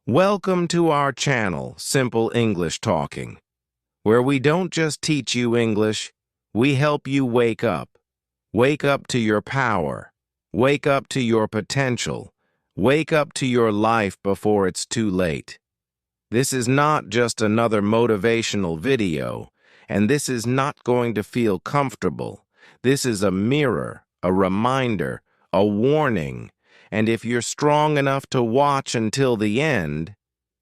Welcome to our channel, Simple English Talking, where we don't just teach you English, we help you wake up. Wake up to your power. Wake up to your potential. Wake up to your life before it's too late. This is not just another motivational video, and this is not going to feel comfortable. This is a mirror, a reminder, a warning. And if you're strong enough to watch until the end,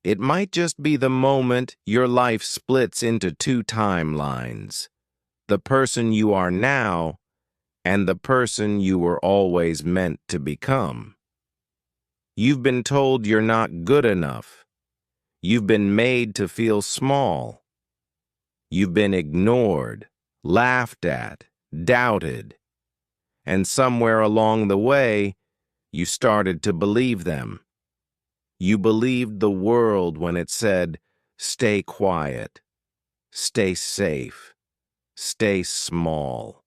it might just be the moment your life splits into two timelines. The person you are now and the person you were always meant to become. You've been told you're not good enough. You've been made to feel small. You've been ignored, laughed at, doubted. And somewhere along the way, you started to believe them. You believed the world when it said, stay quiet, stay safe, stay small.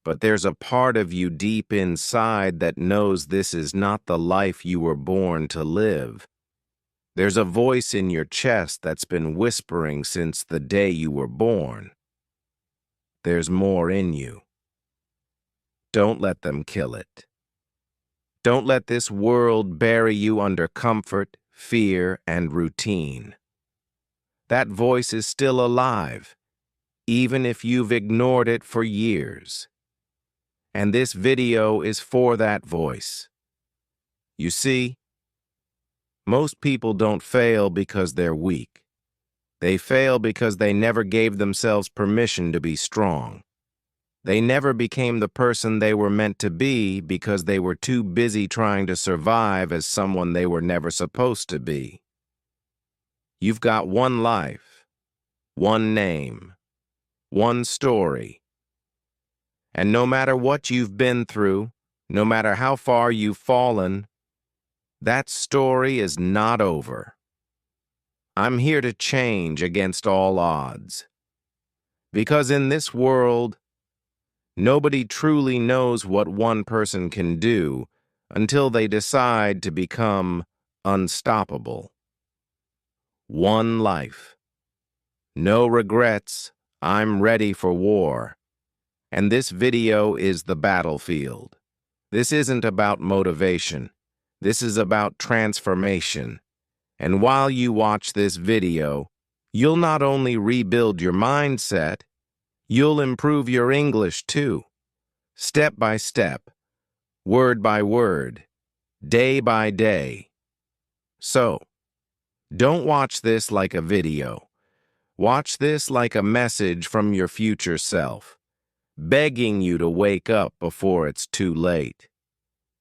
But there's a part of you deep inside that knows this is not the life you were born to live. There's a voice in your chest that's been whispering since the day you were born. There's more in you. Don't let them kill it. Don't let this world bury you under comfort, fear, and routine. That voice is still alive, even if you've ignored it for years. And this video is for that voice. You see, most people don't fail because they're weak. They fail because they never gave themselves permission to be strong. They never became the person they were meant to be because they were too busy trying to survive as someone they were never supposed to be. You've got one life, one name, one story. And no matter what you've been through, no matter how far you've fallen, that story is not over. I'm here to change against all odds. Because in this world, nobody truly knows what one person can do until they decide to become unstoppable. One life. No regrets. I'm ready for war. And this video is the battlefield. This isn't about motivation. This is about transformation. And while you watch this video, you'll not only rebuild your mindset, you'll improve your English too, step by step, word by word, day by day. So, don't watch this like a video. Watch this like a message from your future self, begging you to wake up before it's too late.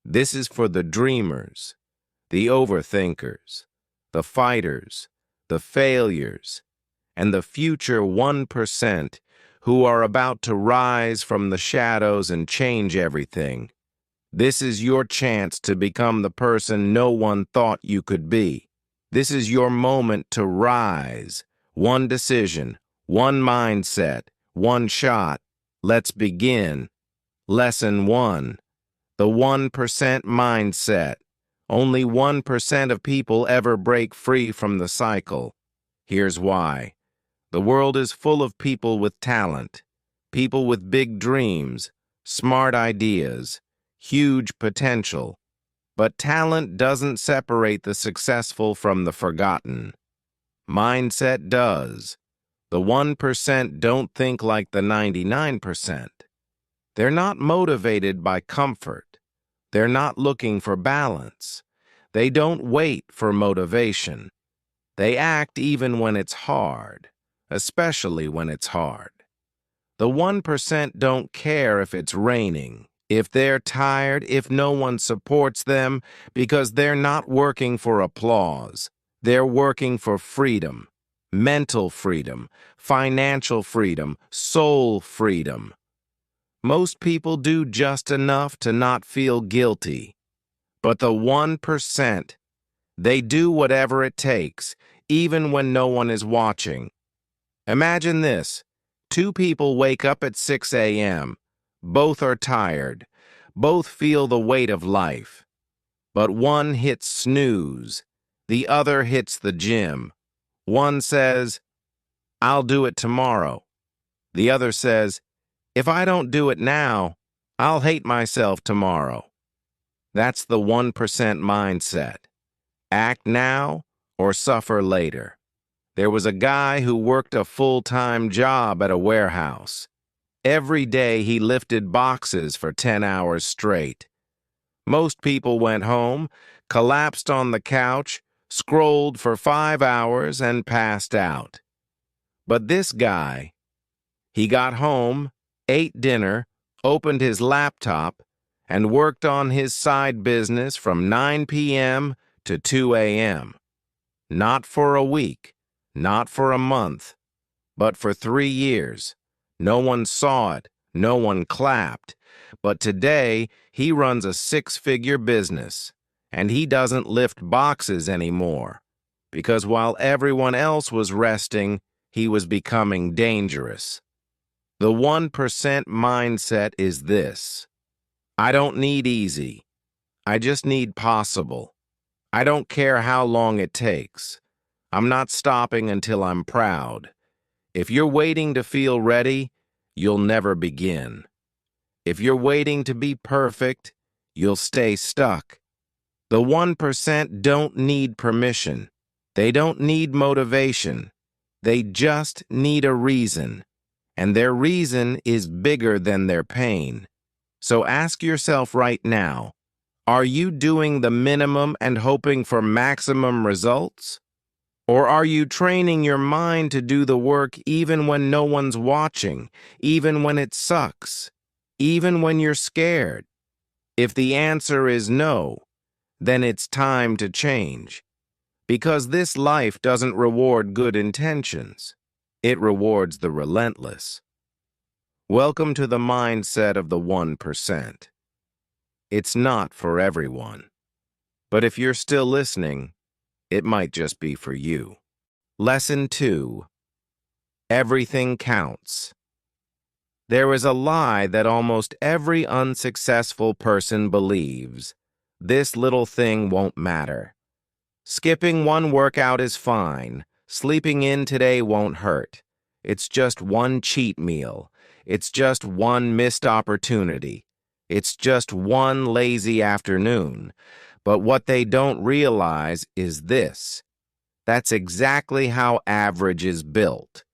This is for the dreamers, the overthinkers, the fighters, the failures, and the future 1% who are about to rise from the shadows and change everything. This is your chance to become the person no one thought you could be. This is your moment to rise. One decision, one mindset, one shot. Let's begin. Lesson 1. The 1% mindset. Only 1% of people ever break free from the cycle. Here's why. The world is full of people with talent, people with big dreams, smart ideas, huge potential. But talent doesn't separate the successful from the forgotten. Mindset does. The 1% don't think like the 99%. They're not motivated by comfort. They're not looking for balance. They don't wait for motivation. They act even when it's hard. Especially when it's hard. The 1% don't care if it's raining, if they're tired, if no one supports them, because they're not working for applause. They're working for freedom, mental freedom, financial freedom, soul freedom. Most people do just enough to not feel guilty. But the 1%, they do whatever it takes, even when no one is watching. Imagine this. 2 people wake up at 6 a.m. Both are tired. Both feel the weight of life. But one hits snooze. The other hits the gym. One says, I'll do it tomorrow. The other says, if I don't do it now, I'll hate myself tomorrow. That's the 1% mindset. Act now or suffer later. There was a guy who worked a full-time job at a warehouse. Every day he lifted boxes for 10 hours straight. Most people went home, collapsed on the couch, scrolled for 5 hours, and passed out. But this guy, he got home, ate dinner, opened his laptop, and worked on his side business from 9 p.m. to 2 a.m. Not for a week, not for a month, but for 3 years. No one saw it, no one clapped, but today he runs a 6-figure business, and he doesn't lift boxes anymore, because while everyone else was resting, he was becoming dangerous. The 1% mindset is this: I don't need easy. I just need possible. I don't care how long it takes. I'm not stopping until I'm proud. If you're waiting to feel ready, you'll never begin. If you're waiting to be perfect, you'll stay stuck. The 1% don't need permission. They don't need motivation. They just need a reason. And their reason is bigger than their pain. So ask yourself right now, are you doing the minimum and hoping for maximum results? Or are you training your mind to do the work even when no one's watching, even when it sucks, even when you're scared? If the answer is no, then it's time to change. Because this life doesn't reward good intentions. It rewards the relentless. Welcome to the mindset of the 1%. It's not for everyone. But if you're still listening, it might just be for you. Lesson 2. Everything counts. There is a lie that almost every unsuccessful person believes. This little thing won't matter. Skipping one workout is fine. Sleeping in today won't hurt. It's just one cheat meal. It's just one missed opportunity. It's just one lazy afternoon. But what they don't realize is this: that's exactly how average is built.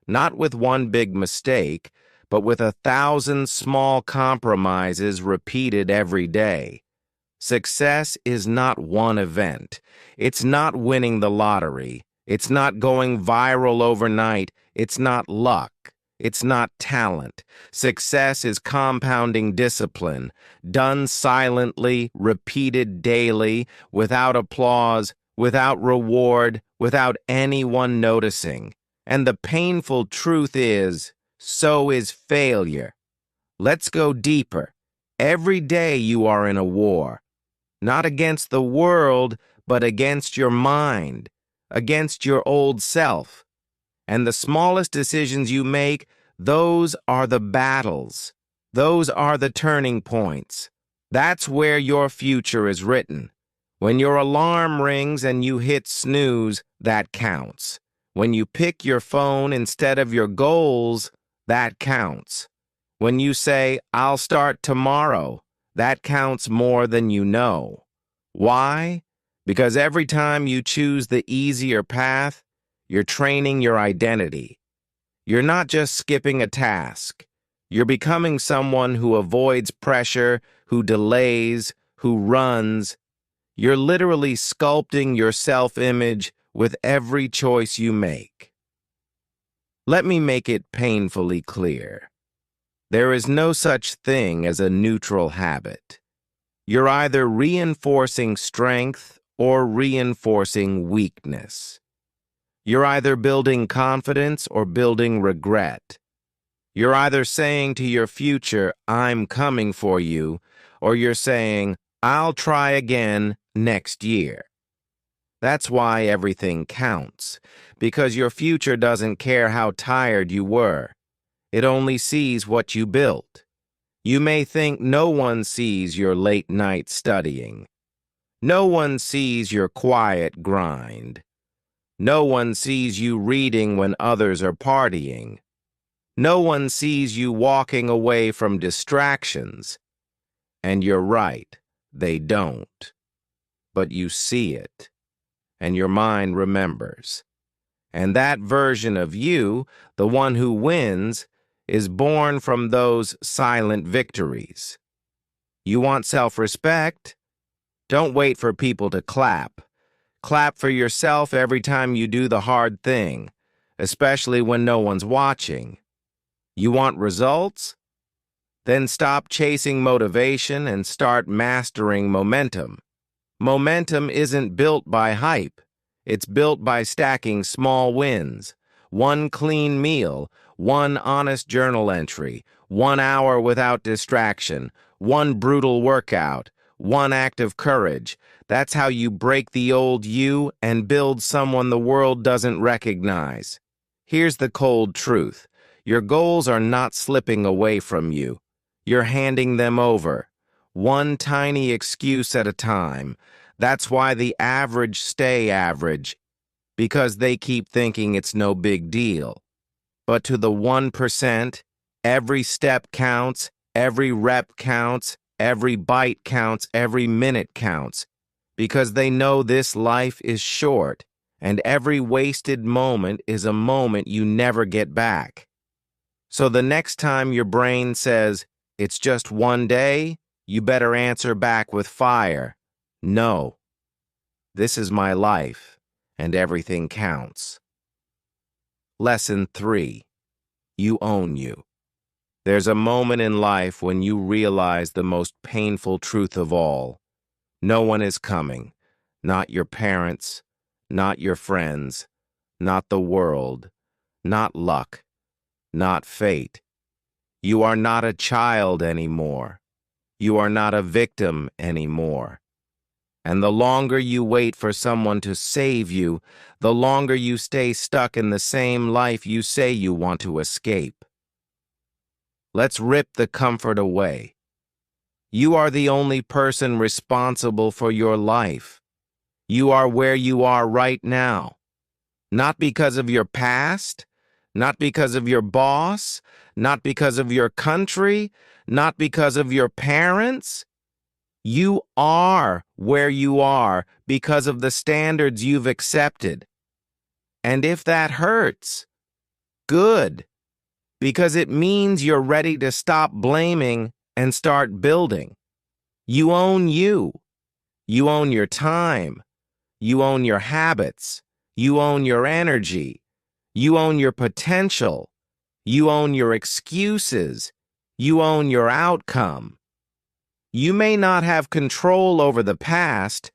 Not with one big mistake, but with 1,000 small compromises repeated every day. Success is not one event. It's not winning the lottery. It's not going viral overnight. It's not luck. It's not talent. Success is compounding discipline, done silently, repeated daily, without applause, without reward, without anyone noticing. And the painful truth is, so is failure. Let's go deeper. Every day you are in a war, not against the world, but against your mind, against your old self. And the smallest decisions you make, those are the battles. Those are the turning points. That's where your future is written. When your alarm rings and you hit snooze, that counts. When you pick your phone instead of your goals, that counts. When you say, I'll start tomorrow, that counts more than you know. Why? Because every time you choose the easier path, you're training your identity. You're not just skipping a task. You're becoming someone who avoids pressure, who delays, who runs. You're literally sculpting your self-image with every choice you make. Let me make it painfully clear. There is no such thing as a neutral habit. You're either reinforcing strength or reinforcing weakness. You're either building confidence or building regret. You're either saying to your future, I'm coming for you, or you're saying, I'll try again next year. That's why everything counts, because your future doesn't care how tired you were. It only sees what you built. You may think no one sees your late night studying, No one sees your quiet grind. No one sees you reading when others are partying. No one sees you walking away from distractions. And you're right, they don't. But you see it, and your mind remembers. And that version of you, the one who wins, is born from those silent victories. You want self-respect? Don't wait for people to clap. Clap for yourself every time you do the hard thing, especially when no one's watching. You want results? Then stop chasing motivation and start mastering momentum. Momentum isn't built by hype. It's built by stacking small wins. One clean meal, one honest journal entry, 1 hour without distraction, one brutal workout, one act of courage. That's how you break the old you and build someone the world doesn't recognize. Here's the cold truth. Your goals are not slipping away from you. You're handing them over, one tiny excuse at a time. That's why the average stay average, because they keep thinking it's no big deal. But to the 1%, every step counts, every rep counts, every bite counts, every minute counts, because they know this life is short, and every wasted moment is a moment you never get back. So the next time your brain says, "It's just one day," you better answer back with fire. No. This is my life, and everything counts. Lesson 3. You own you. There's a moment in life when you realize the most painful truth of all. No one is coming. Not your parents, not your friends, not the world, not luck, not fate. You are not a child anymore. You are not a victim anymore. And the longer you wait for someone to save you, the longer you stay stuck in the same life you say you want to escape. Let's rip the comfort away. You are the only person responsible for your life. You are where you are right now. Not because of your past, not because of your boss, not because of your country, not because of your parents. You are where you are because of the standards you've accepted. And if that hurts, good, because it means you're ready to stop blaming and start building. You own you. You own your time. You own your habits. You own your energy. You own your potential. You own your excuses. You own your outcome. You may not have control over the past,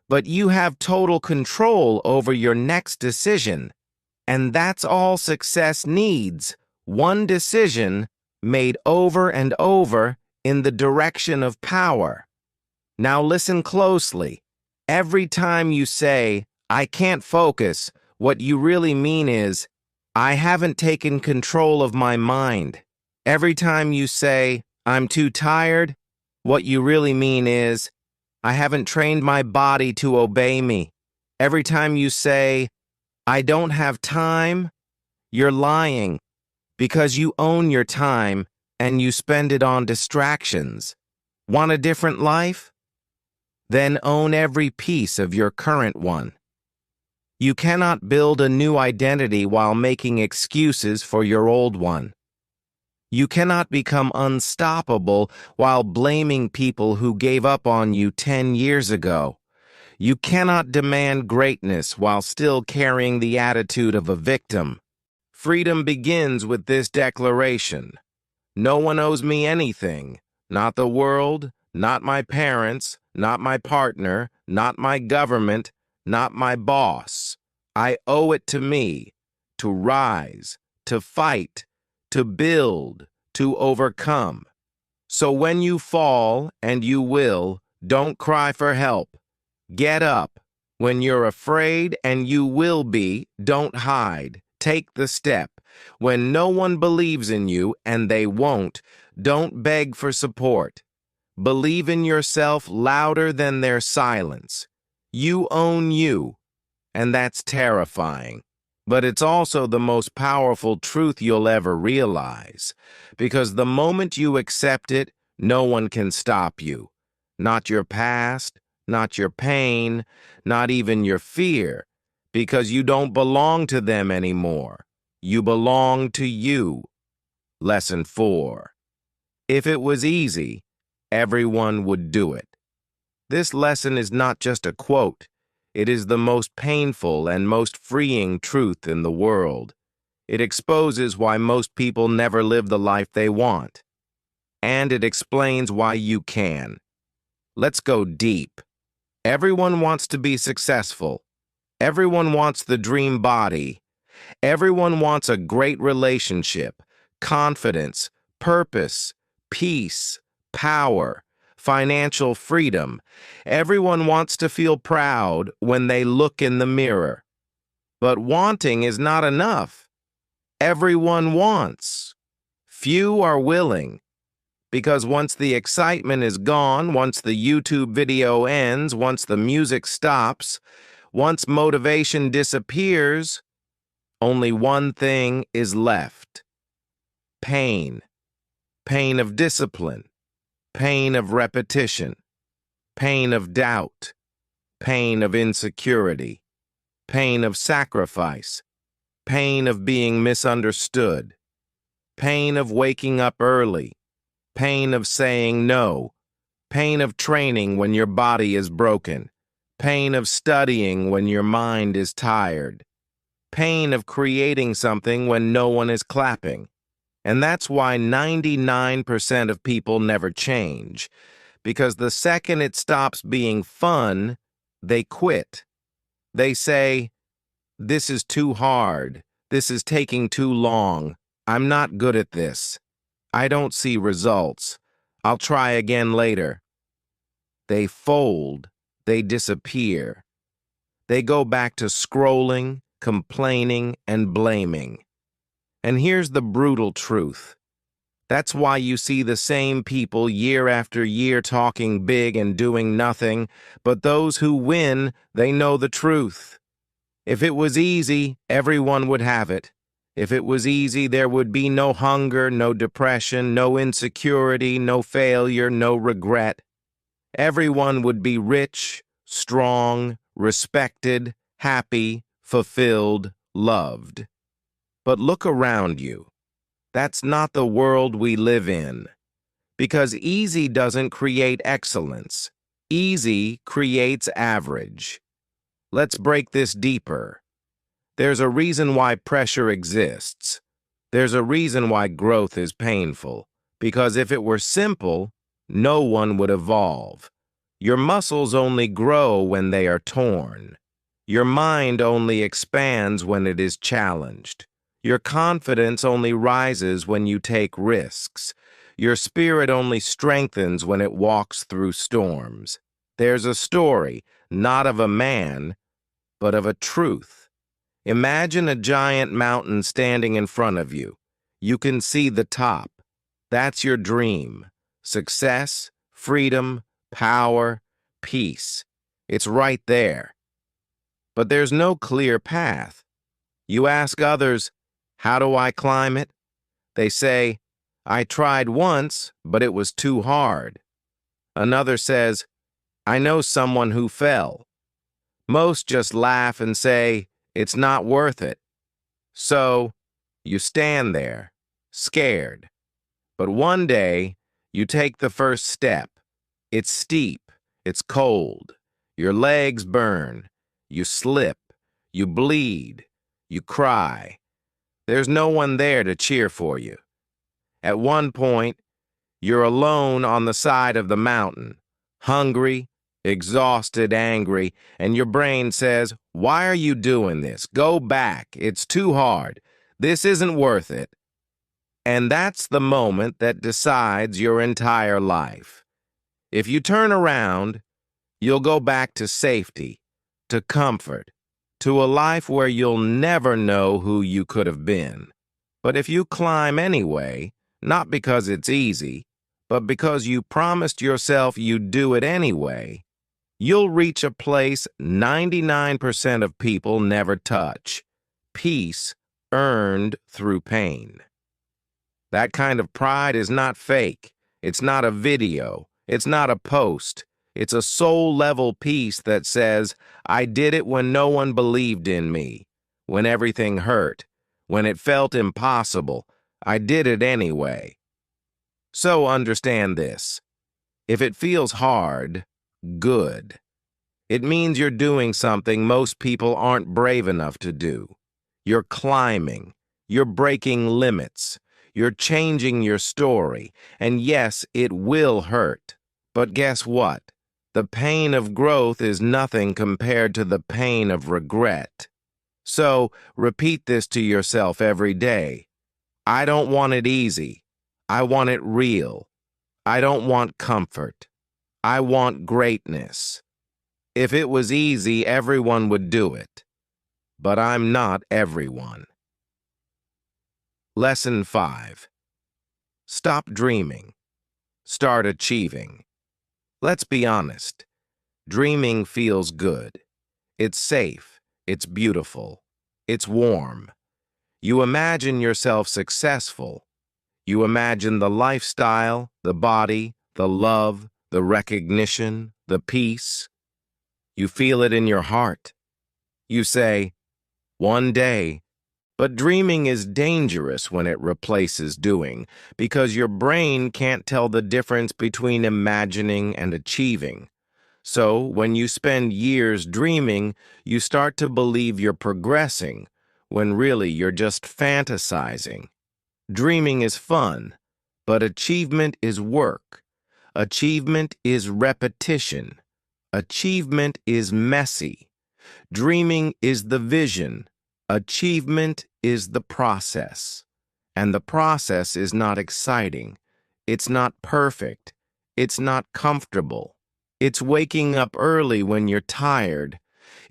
but you have total control over your next decision. And that's all success needs, one decision made over and over in the direction of power. Now listen closely. Every time you say, "I can't focus," what you really mean is, "I haven't taken control of my mind." Every time you say, "I'm too tired," what you really mean is, "I haven't trained my body to obey me." Every time you say, "I don't have time," you're lying, because you own your time and you spend it on distractions. Want a different life? Then own every piece of your current one. You cannot build a new identity while making excuses for your old one. You cannot become unstoppable while blaming people who gave up on you 10 years ago. You cannot demand greatness while still carrying the attitude of a victim. Freedom begins with this declaration. No one owes me anything. Not the world, not my parents, not my partner, not my government, not my boss. I owe it to me to rise, to fight, to build, to overcome. So when you fall, and you will, don't cry for help. Get up. When you're afraid, and you will be, don't hide. Take the step. When no one believes in you, and they won't, don't beg for support. Believe in yourself louder than their silence. You own you, and that's terrifying. But it's also the most powerful truth you'll ever realize, because the moment you accept it, no one can stop you. Not your past, not your pain, not even your fear, because you don't belong to them anymore. You belong to you. Lesson 4. If it was easy, everyone would do it. This lesson is not just a quote. It is the most painful and most freeing truth in the world. It exposes why most people never live the life they want. And it explains why you can. Let's go deep. Everyone wants to be successful. Everyone wants the dream body. Everyone wants a great relationship, confidence, purpose, peace, power, financial freedom. Everyone wants to feel proud when they look in the mirror. But wanting is not enough. Everyone wants. Few are willing. Because once the excitement is gone, once the YouTube video ends, once the music stops, once motivation disappears, only one thing is left. Pain. Pain of discipline. Pain of repetition. Pain of doubt. Pain of insecurity. Pain of sacrifice. Pain of being misunderstood. Pain of waking up early. Pain of saying no. Pain of training when your body is broken. Pain of studying when your mind is tired. Pain of creating something when no one is clapping. And that's why 99% of people never change. Because the second it stops being fun, they quit. They say, "This is too hard. This is taking too long. I'm not good at this. I don't see results. I'll try again later." They fold. They disappear. They go back to scrolling, complaining, and blaming. And here's the brutal truth. That's why you see the same people year after year talking big and doing nothing, but those who win, they know the truth. If it was easy, everyone would have it. If it was easy, there would be no hunger, no depression, no insecurity, no failure, no regret. Everyone would be rich, strong, respected, happy, fulfilled, loved. But look around you. That's not the world we live in. Because easy doesn't create excellence. Easy creates average. Let's break this deeper. There's a reason why pressure exists. There's a reason why growth is painful. Because if it were simple, no one would evolve. Your muscles only grow when they are torn. Your mind only expands when it is challenged. Your confidence only rises when you take risks. Your spirit only strengthens when it walks through storms. There's a story, not of a man, but of a truth. Imagine a giant mountain standing in front of you. You can see the top. That's your dream. Success, freedom, power, peace. It's right there. But there's no clear path. You ask others, "How do I climb it?" They say, "I tried once, but it was too hard." Another says, "I know someone who fell." Most just laugh and say, "It's not worth it." So, you stand there, scared. But one day, you take the first step. It's steep, it's cold. Your legs burn. You slip. You bleed. You cry. There's no one there to cheer for you. At one point, you're alone on the side of the mountain, hungry, exhausted, angry, and your brain says, "Why are you doing this? Go back. It's too hard. This isn't worth it." And that's the moment that decides your entire life. If you turn around, you'll go back to safety, to comfort, to a life where you'll never know who you could have been. But if you climb anyway, not because it's easy, but because you promised yourself you'd do it anyway, you'll reach a place 99% of people never touch: peace earned through pain. That kind of pride is not fake. It's not a video. It's not a post. It's a soul-level peace that says, I did it when no one believed in me, when everything hurt, when it felt impossible. I did it anyway. So understand this. If it feels hard, good. It means you're doing something most people aren't brave enough to do. You're climbing. You're breaking limits. You're changing your story. And yes, it will hurt. But guess what? The pain of growth is nothing compared to the pain of regret. So repeat this to yourself every day. I don't want it easy. I want it real. I don't want comfort. I want greatness. If it was easy, everyone would do it. But I'm not everyone. Lesson 5. Stop dreaming. Start achieving. Let's be honest. Dreaming feels good. It's safe. It's beautiful. It's warm. You imagine yourself successful. You imagine the lifestyle, the body, the love, the recognition, the peace. You feel it in your heart. You say, one day. But dreaming is dangerous when it replaces doing, because your brain can't tell the difference between imagining and achieving. So, when you spend years dreaming, you start to believe you're progressing, when really you're just fantasizing. Dreaming is fun, but achievement is work. Achievement is repetition. Achievement is messy. Dreaming is the vision. Achievement is the process. And the process is not exciting. It's not perfect. It's not comfortable. It's waking up early when you're tired.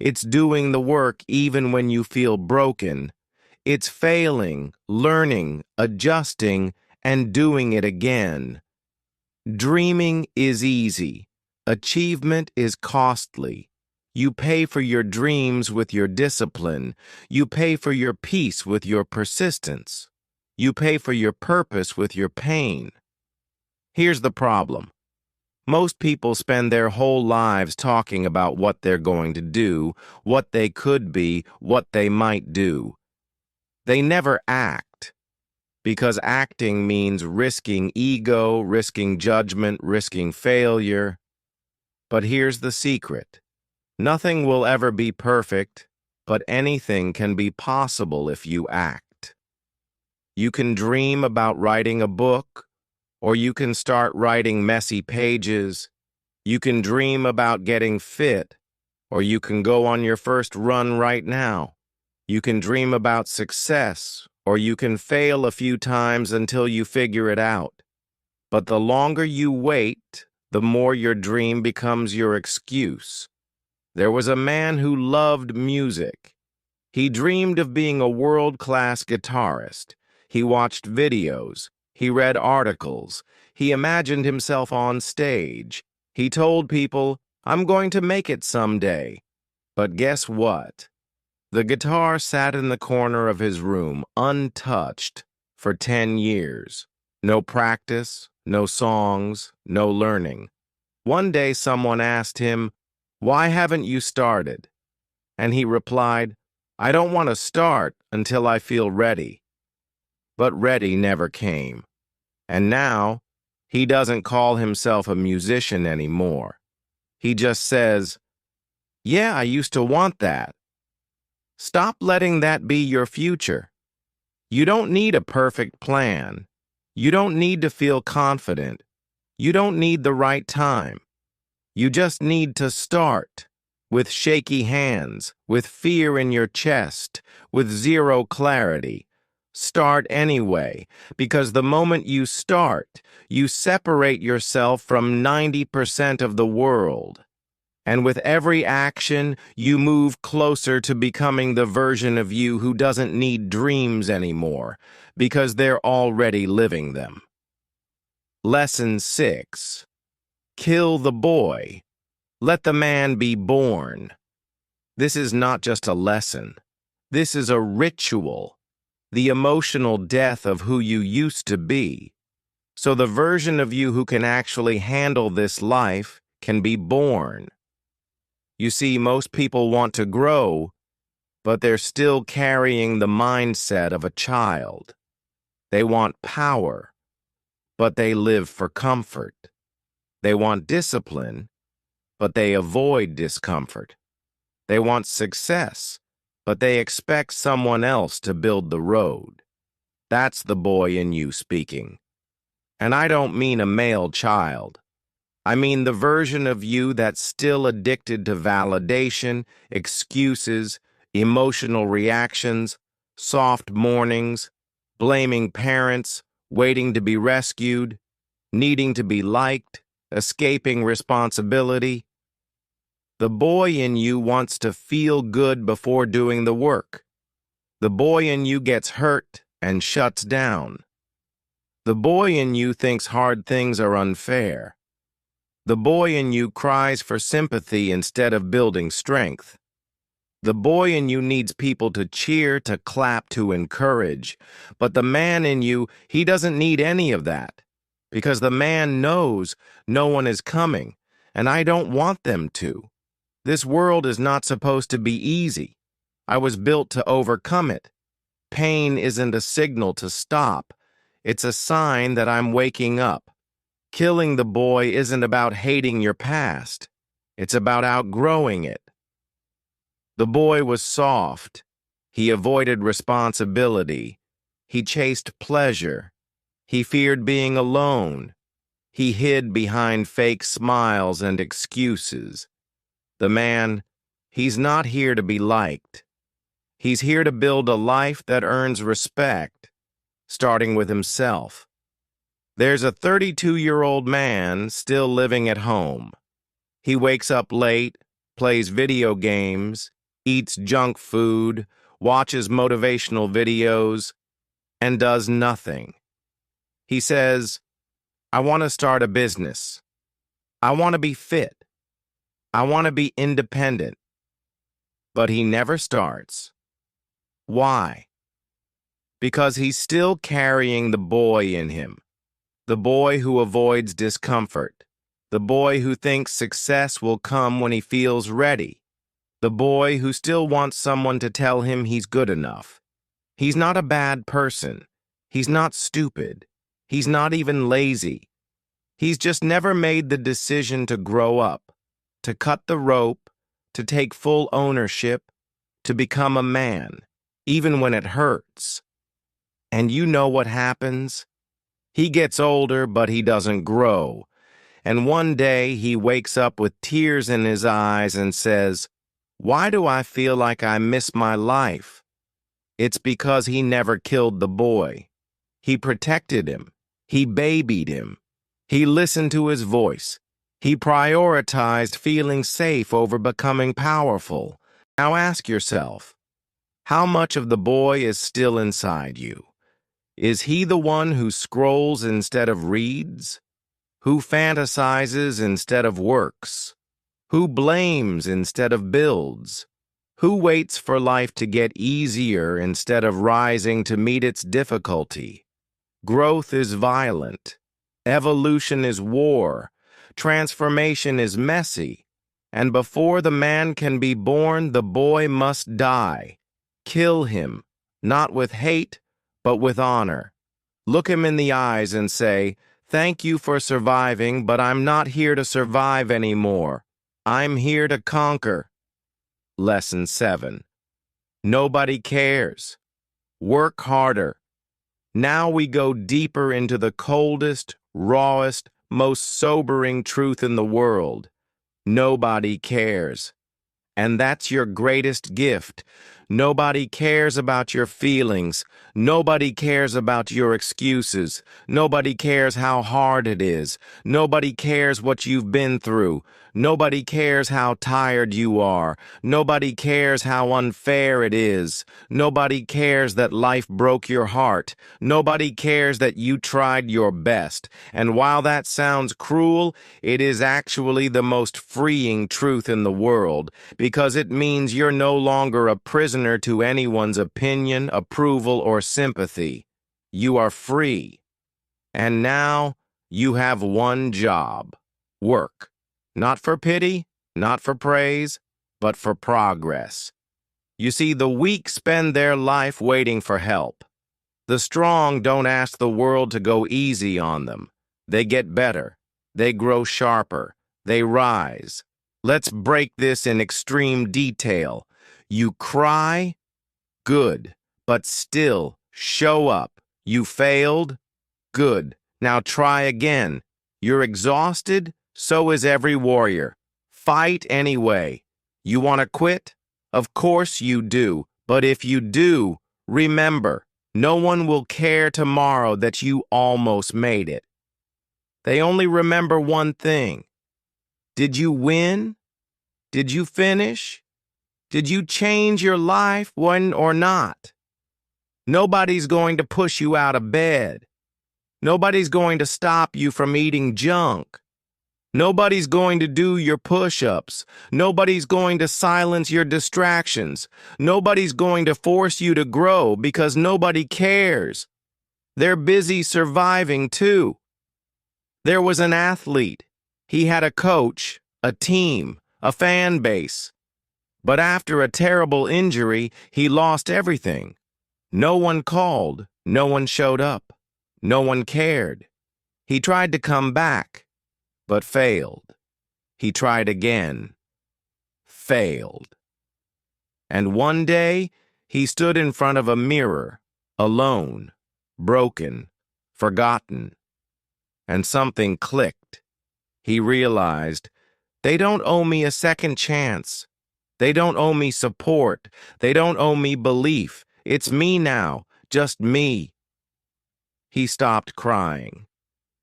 It's doing the work even when you feel broken. It's failing, learning, adjusting, and doing it again. Dreaming is easy. Achievement is costly. You pay for your dreams with your discipline. You pay for your peace with your persistence. You pay for your purpose with your pain. Here's the problem. Most people spend their whole lives talking about what they're going to do, what they could be, what they might do. They never act, because acting means risking ego, risking judgment, risking failure. But here's the secret. Nothing will ever be perfect, but anything can be possible if you act. You can dream about writing a book, or you can start writing messy pages. You can dream about getting fit, or you can go on your first run right now. You can dream about success, or you can fail a few times until you figure it out. But the longer you wait, the more your dream becomes your excuse. There was a man who loved music. He dreamed of being a world-class guitarist. He watched videos. He read articles. He imagined himself on stage. He told people, I'm going to make it someday. But guess what? The guitar sat in the corner of his room, untouched, for 10 years. No practice, no songs, no learning. One day someone asked him, why haven't you started? And he replied, I don't want to start until I feel ready. But ready never came. And now, he doesn't call himself a musician anymore. He just says, yeah, I used to want that. Stop letting that be your future. You don't need a perfect plan. You don't need to feel confident. You don't need the right time. You just need to start, with shaky hands, with fear in your chest, with zero clarity. Start anyway, because the moment you start, you separate yourself from 90% of the world. And with every action, you move closer to becoming the version of you who doesn't need dreams anymore, because they're already living them. Lesson 6. Kill the boy. Let the man be born. This is not just a lesson. This is a ritual, the emotional death of who you used to be. So the version of you who can actually handle this life can be born. You see, most people want to grow, but they're still carrying the mindset of a child. They want power, but they live for comfort. They want discipline, but they avoid discomfort. They want success, but they expect someone else to build the road. That's the boy in you speaking. And I don't mean a male child. I mean the version of you that's still addicted to validation, excuses, emotional reactions, soft mornings, blaming parents, waiting to be rescued, needing to be liked, escaping responsibility. The boy in you wants to feel good before doing the work. The boy in you gets hurt and shuts down. The boy in you thinks hard things are unfair. The boy in you cries for sympathy instead of building strength. The boy in you needs people to cheer, to clap, to encourage. But the man in you, he doesn't need any of that. Because the man knows no one is coming, and I don't want them to. This world is not supposed to be easy. I was built to overcome it. Pain isn't a signal to stop. It's a sign that I'm waking up. Killing the boy isn't about hating your past. It's about outgrowing it. The boy was soft. He avoided responsibility. He chased pleasure. He feared being alone. He hid behind fake smiles and excuses. The man, he's not here to be liked. He's here to build a life that earns respect, starting with himself. There's a 32-year-old man still living at home. He wakes up late, plays video games, eats junk food, watches motivational videos, and does nothing. He says, I want to start a business. I want to be fit. I want to be independent. But he never starts. Why? Because he's still carrying the boy in him. The boy who avoids discomfort. The boy who thinks success will come when he feels ready. The boy who still wants someone to tell him he's good enough. He's not a bad person. He's not stupid. He's not even lazy. He's just never made the decision to grow up, to cut the rope, to take full ownership, to become a man, even when it hurts. And you know what happens? He gets older, but he doesn't grow. And one day he wakes up with tears in his eyes and says, why do I feel like I miss my life? It's because he never killed the boy. He protected him. He babied him. He listened to his voice. He prioritized feeling safe over becoming powerful. Now ask yourself, how much of the boy is still inside you? Is he the one who scrolls instead of reads? Who fantasizes instead of works? Who blames instead of builds? Who waits for life to get easier instead of rising to meet its difficulty? Growth is violent. Evolution is war. Transformation is messy. And before the man can be born, the boy must die. Kill him, not with hate, but with honor. Look him in the eyes and say, thank you for surviving, but I'm not here to survive anymore. I'm here to conquer. Lesson 7. Nobody cares. Work harder. Now we go deeper into the coldest, rawest, most sobering truth in the world. Nobody cares. And that's your greatest gift. Nobody cares about your feelings. Nobody cares about your excuses. Nobody cares how hard it is. Nobody cares what you've been through. Nobody cares how tired you are. Nobody cares how unfair it is. Nobody cares that life broke your heart. Nobody cares that you tried your best. And while that sounds cruel, it is actually the most freeing truth in the world, because it means you're no longer a prisoner to anyone's opinion, approval, or sympathy. You are free. And now you have one job: work. Not for pity, not for praise, but for progress. You see, the weak spend their life waiting for help. The strong don't ask the world to go easy on them. They get better. They grow sharper. They rise. Let's break this in extreme detail. You cry? Good. But still, show up. You failed? Good. Now try again. You're exhausted? So is every warrior. Fight anyway. You want to quit? Of course you do. But if you do, remember, no one will care tomorrow that you almost made it. They only remember one thing. Did you win? Did you finish? Did you change your life, one or not? Nobody's going to push you out of bed. Nobody's going to stop you from eating junk. Nobody's going to do your push-ups. Nobody's going to silence your distractions. Nobody's going to force you to grow, because nobody cares. They're busy surviving too. There was an athlete. He had a coach, a team, a fan base. But after a terrible injury, he lost everything. No one called. No one showed up. No one cared. He tried to come back, but failed. He tried again, failed. And one day, he stood in front of a mirror, alone, broken, forgotten. And something clicked. He realized, they don't owe me a second chance. They don't owe me support. They don't owe me belief. It's me now, just me. He stopped crying,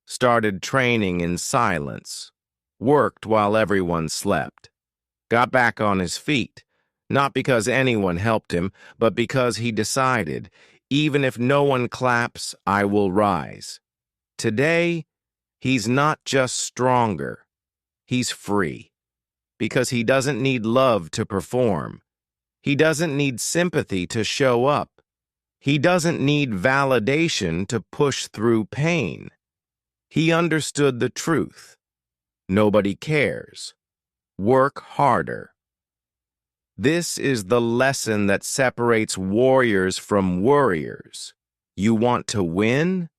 started training in silence, worked while everyone slept, got back on his feet, not because anyone helped him, but because he decided, even if no one claps, I will rise. Today, he's not just stronger, he's free, because he doesn't need love to perform. He doesn't need sympathy to show up. He doesn't need validation to push through pain. He understood the truth. Nobody cares. Work harder. This is the lesson that separates warriors from worriers. You want to win?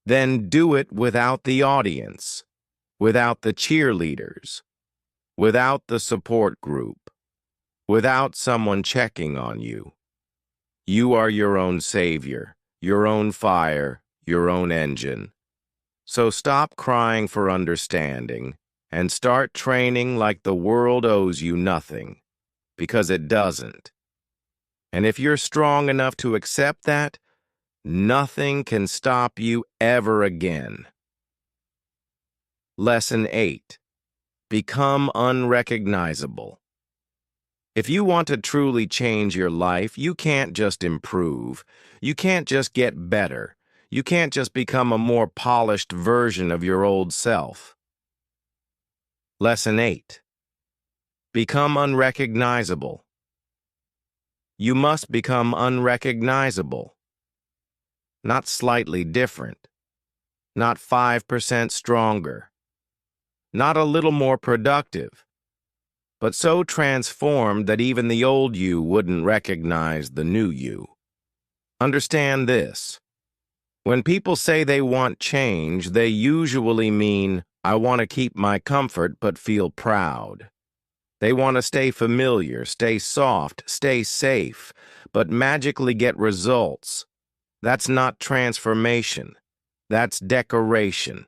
Then do it without the audience, without the cheerleaders, without the support group, without someone checking on you. You are your own savior, your own fire, your own engine. So stop crying for understanding and start training like the world owes you nothing, because it doesn't. And if you're strong enough to accept that, nothing can stop you ever again. Lesson 8. Become unrecognizable. If you want to truly change your life, you can't just improve. You can't just get better. You can't just become a more polished version of your old self. Lesson 8. Become unrecognizable. You must become unrecognizable. Not slightly different. Not 5% stronger. Not a little more productive. But so transformed that even the old you wouldn't recognize the new you. Understand this. When people say they want change, they usually mean, I want to keep my comfort but feel proud. They want to stay familiar, stay soft, stay safe, but magically get results. That's not transformation. That's decoration.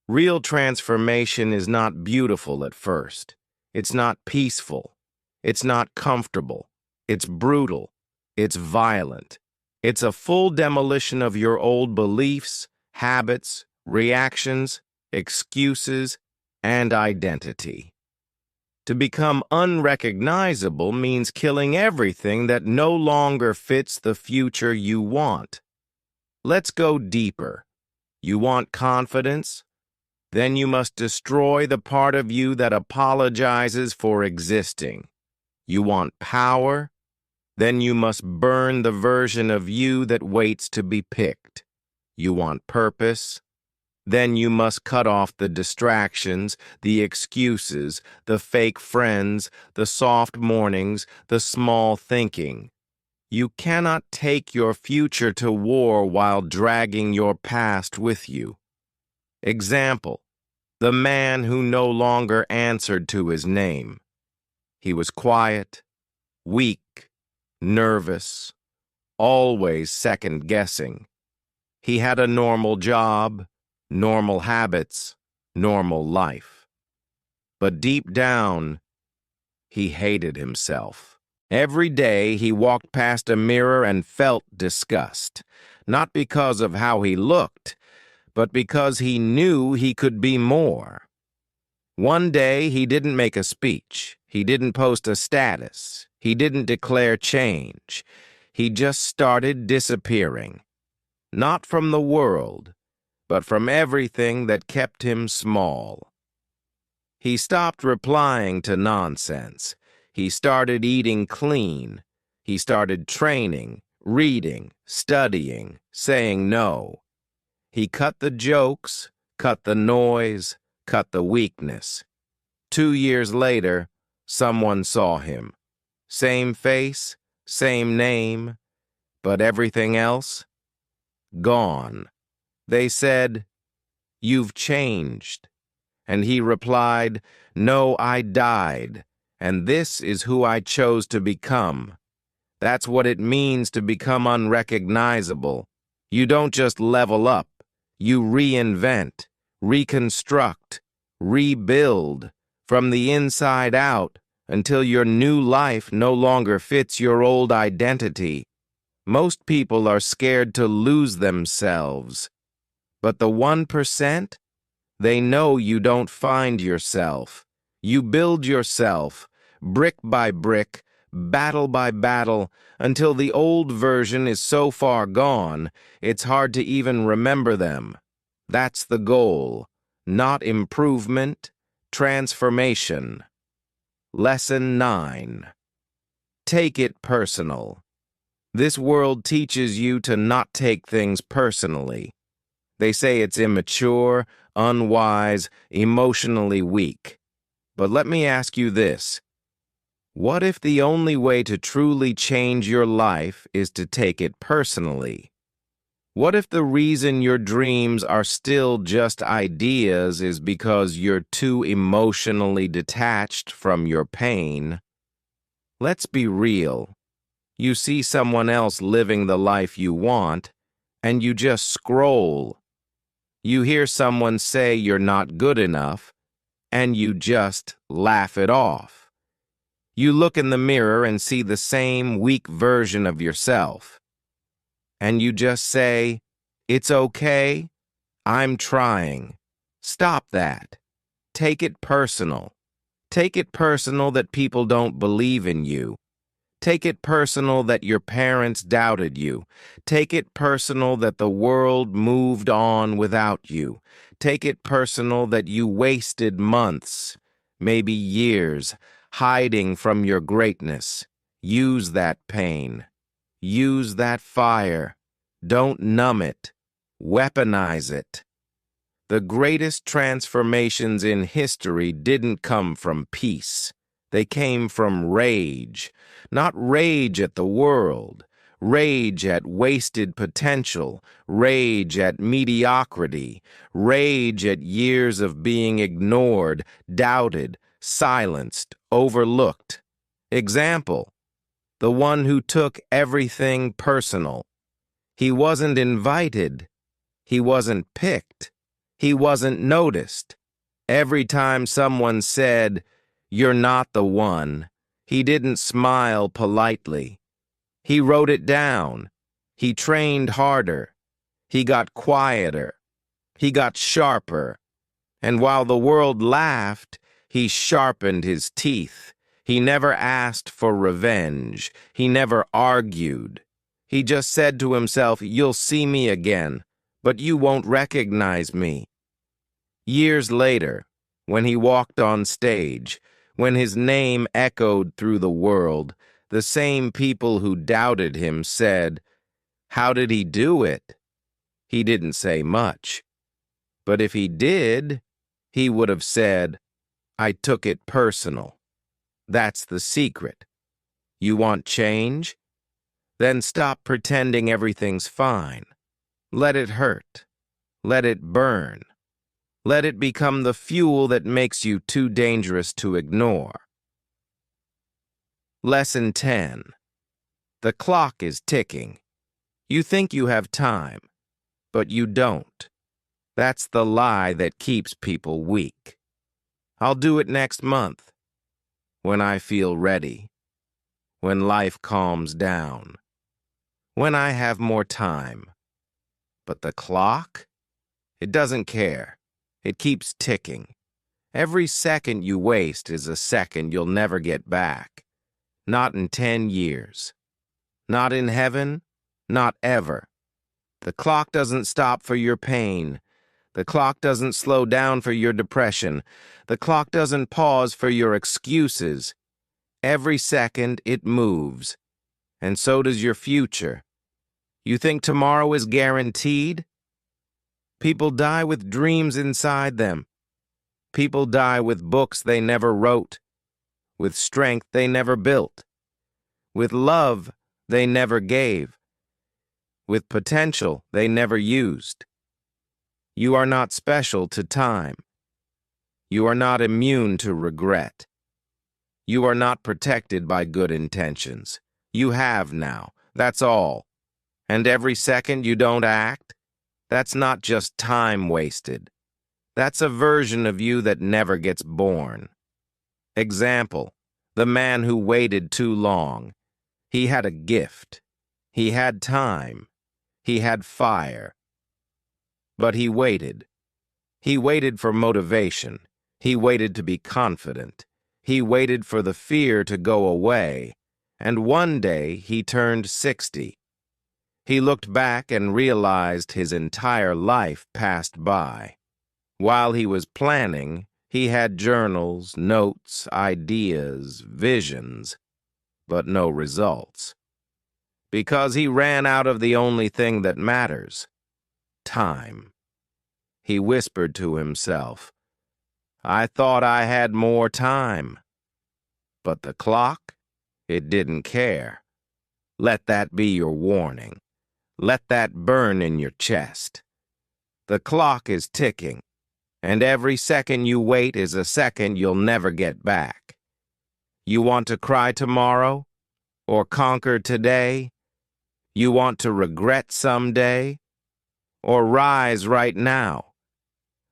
Real transformation is not beautiful at first. It's not peaceful. It's not comfortable. It's brutal. It's violent. It's a full demolition of your old beliefs, habits, reactions, excuses, and identity. To become unrecognizable means killing everything that no longer fits the future you want. Let's go deeper. You want confidence? Then you must destroy the part of you that apologizes for existing. You want power? Then you must burn the version of you that waits to be picked. You want purpose? Then you must cut off the distractions, the excuses, the fake friends, the soft mornings, the small thinking. You cannot take your future to war while dragging your past with you. Example: the man who no longer answered to his name. He was quiet, weak, nervous, always second-guessing. He had a normal job, normal habits, normal life. But deep down, he hated himself. Every day he walked past a mirror and felt disgust, not because of how he looked, but because he knew he could be more. One day he didn't make a speech, he didn't post a status, he didn't declare change. He just started disappearing. Not from the world, but from everything that kept him small. He stopped replying to nonsense. He started eating clean. He started training, reading, studying, saying no. He cut the jokes, cut the noise, cut the weakness. 2 years later, someone saw him. Same face, same name, but everything else? Gone. They said, "You've changed." And he replied, "No, I died, and this is who I chose to become." That's what it means to become unrecognizable. You don't just level up. You reinvent, reconstruct, rebuild from the inside out until your new life no longer fits your old identity. Most people are scared to lose themselves. But the 1%? They know you don't find yourself. You build yourself, brick by brick, battle by battle, until the old version is so far gone, it's hard to even remember them. That's the goal, not improvement, transformation. Lesson 9. Take it personal. This world teaches you to not take things personally. They say it's immature, unwise, emotionally weak. But let me ask you this. What if the only way to truly change your life is to take it personally? What if the reason your dreams are still just ideas is because you're too emotionally detached from your pain? Let's be real. You see someone else living the life you want, and you just scroll. You hear someone say you're not good enough, and you just laugh it off. You look in the mirror and see the same weak version of yourself. And you just say, "It's okay, I'm trying." Stop that. Take it personal. Take it personal that people don't believe in you. Take it personal that your parents doubted you. Take it personal that the world moved on without you. Take it personal that you wasted months, maybe years, hiding from your greatness. Use that pain. Use that fire. Don't numb it. Weaponize it. The greatest transformations in history didn't come from peace. They came from rage. Not rage at the world, rage at wasted potential, rage at mediocrity, rage at years of being ignored, doubted, silenced, overlooked. Example: the one who took everything personal. He wasn't invited. He wasn't picked. He wasn't noticed. Every time someone said, "You're not the one," He didn't smile politely. He wrote it down. He trained harder. He got quieter. He got sharper. And while the world laughed, he sharpened his teeth. He never asked for revenge. He never argued. He just said to himself, "You'll see me again, but you won't recognize me." Years later, when he walked on stage, when his name echoed through the world, the same people who doubted him said, "How did he do it?" He didn't say much. But if he did, he would have said, "I took it personal." That's the secret. You want change? Then stop pretending everything's fine. Let it hurt. Let it burn. Let it become the fuel that makes you too dangerous to ignore. Lesson 10. The clock is ticking. You think you have time, but you don't. That's the lie that keeps people weak. I'll do it next month, when I feel ready, when life calms down, when I have more time. But the clock? It doesn't care. It keeps ticking. Every second you waste is a second you'll never get back. Not in 10 years. Not in heaven. Not ever. The clock doesn't stop for your pain. The clock doesn't slow down for your depression. The clock doesn't pause for your excuses. Every second it moves. And so does your future. You think tomorrow is guaranteed? People die with dreams inside them. People die with books they never wrote, with strength they never built, with love they never gave, with potential they never used. You are not special to time. You are not immune to regret. You are not protected by good intentions. You have now, that's all. And every second you don't act, that's not just time wasted. That's a version of you that never gets born. Example, the man who waited too long. He had a gift. He had time. He had fire. But he waited. He waited for motivation. He waited to be confident. He waited for the fear to go away. And one day he turned 60. He looked back and realized his entire life passed by. While he was planning, he had journals, notes, ideas, visions, but no results. Because he ran out of the only thing that matters, time. He whispered to himself, "I thought I had more time." But the clock, it didn't care. Let that be your warning. Let that burn in your chest. The clock is ticking. And every second you wait is a second you'll never get back. You want to cry tomorrow? Or conquer today? You want to regret someday? Or rise right now?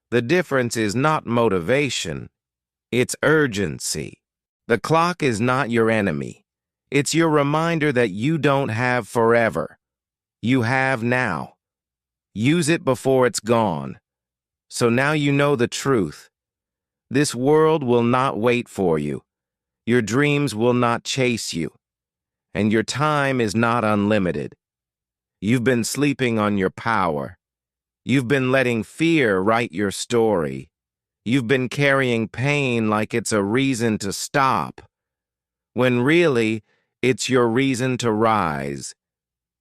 The difference is not motivation, it's urgency. The clock is not your enemy. It's your reminder that you don't have forever. You have now. Use it before it's gone. So now you know the truth. This world will not wait for you. Your dreams will not chase you. And your time is not unlimited. You've been sleeping on your power. You've been letting fear write your story. You've been carrying pain like it's a reason to stop, when really, it's your reason to rise.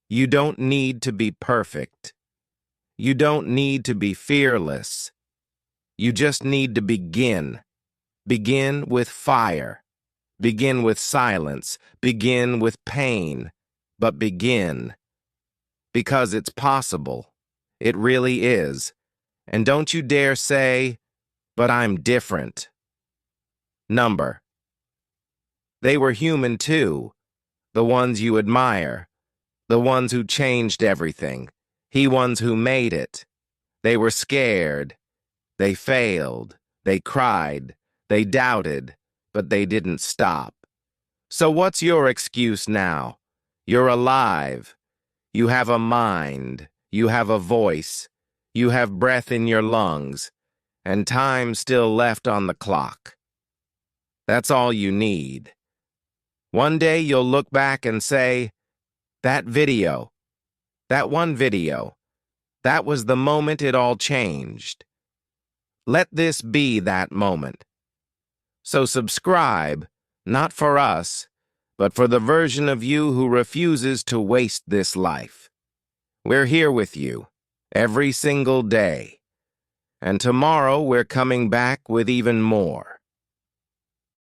You don't need to be perfect. You don't need to be fearless. You just need to begin. Begin with fire. Begin with silence. Begin with pain. But begin. Because it's possible. It really is. And don't you dare say, "But I'm different." Number. They were human too. The ones you admire. The ones who changed everything. The ones who made it. They were scared. They failed. They cried. They doubted. But they didn't stop. So what's your excuse now? You're alive. You have a mind. You have a voice. You have breath in your lungs. And time still left on the clock. That's all you need. One day you'll look back and say, that video, that one video, that was the moment it all changed. Let this be that moment. So subscribe, not for us, but for the version of you who refuses to waste this life. We're here with you, every single day. And tomorrow we're coming back with even more.